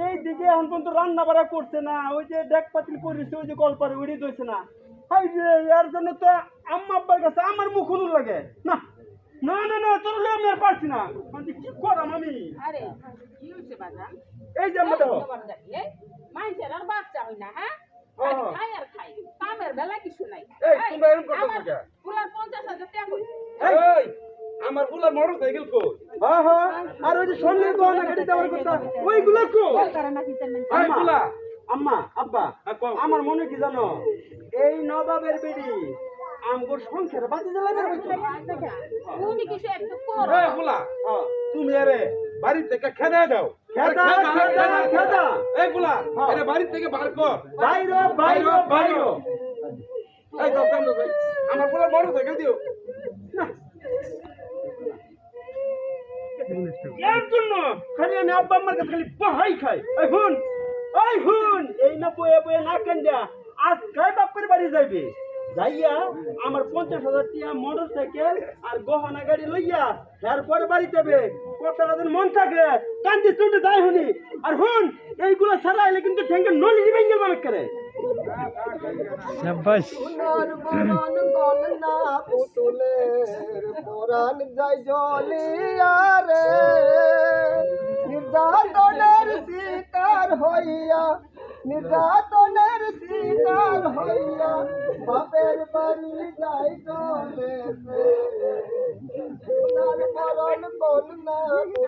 এই দিকে এখন পর্যন্ত রান্না বাড়া করছে না, ওই যে ডেক পাতিল করেছে, ওই যে কলপারে উড়ি দইছে না। হাই রে, এর জন্য তো আম্মা আব্বার কাছে আমার মুখ হুনুর লাগে না। না না না, তোর হলে আমি আর পারছি না, মানে কি করাম আমি। আরে কি হইছে বাজান? এই যে আমরা দেখো মাইসের আর বাচ্চা হই না, হ্যাঁ? খাই আর খাই, কামের বেলা কিছু নাই। এই তোমরা এরকম করতেছো কেন? পুলার 50,000 টাকা কই? এই আমার ফুলার মোটরসাইকেল কো? হ্যাঁ হ্যাঁ, আর ওই যে সোনার গহনা গাড়ি দেওয়ার কথা ওইগুলো কো? এই ফুলা আম্মা আব্বা, আমার মনে কি জানো, এই নবাবের বেড়ি আমগোর সংসারে বাতি জ্বালাবে হইতো। তুমি কিছু একটু করো। এই ফুলা, তুমি আরে বাড়ি থেকে খেদা দাও। খেদা খেদা খেদা, এই ফুলা, আরে বাড়ি থেকে বার কর। বাইরো বাইরো বাইরো। এই দাও কেন ভাই? আমার ফুলা বড় সাইকেল দিও। এর জন্য খালি আমি আব্বা আম্মার কাছে খালি বাহাই খাই। এই হুন, এই না বয়ে বয়ে না কান্দা আজকাল বাপের বাড়ি যাইবে, যাইয়া আমার 50,000 টাকা মোটর সাইকেল আর গহনা গাড়ি লইয়া এরপরে বাড়ি যাবে। কতটা দিন মন থাকে কান্দি চুটে যাই হুনি। আর হুন, এইগুলো ছাড়া এলে কিন্তু ঠেঙ্গে নলি বেঙ্গল মামেক করে। শাবাশ। সোনার বরণ গলনা পুতুলের পরাণ যায় জ্বলিয়া রে, নির্যাতনের শিকার হইয়া, নির্যাতনের শিকার হইয়া বাপের বাড়ি যাই চলেছে। সোনার বরণ গলনা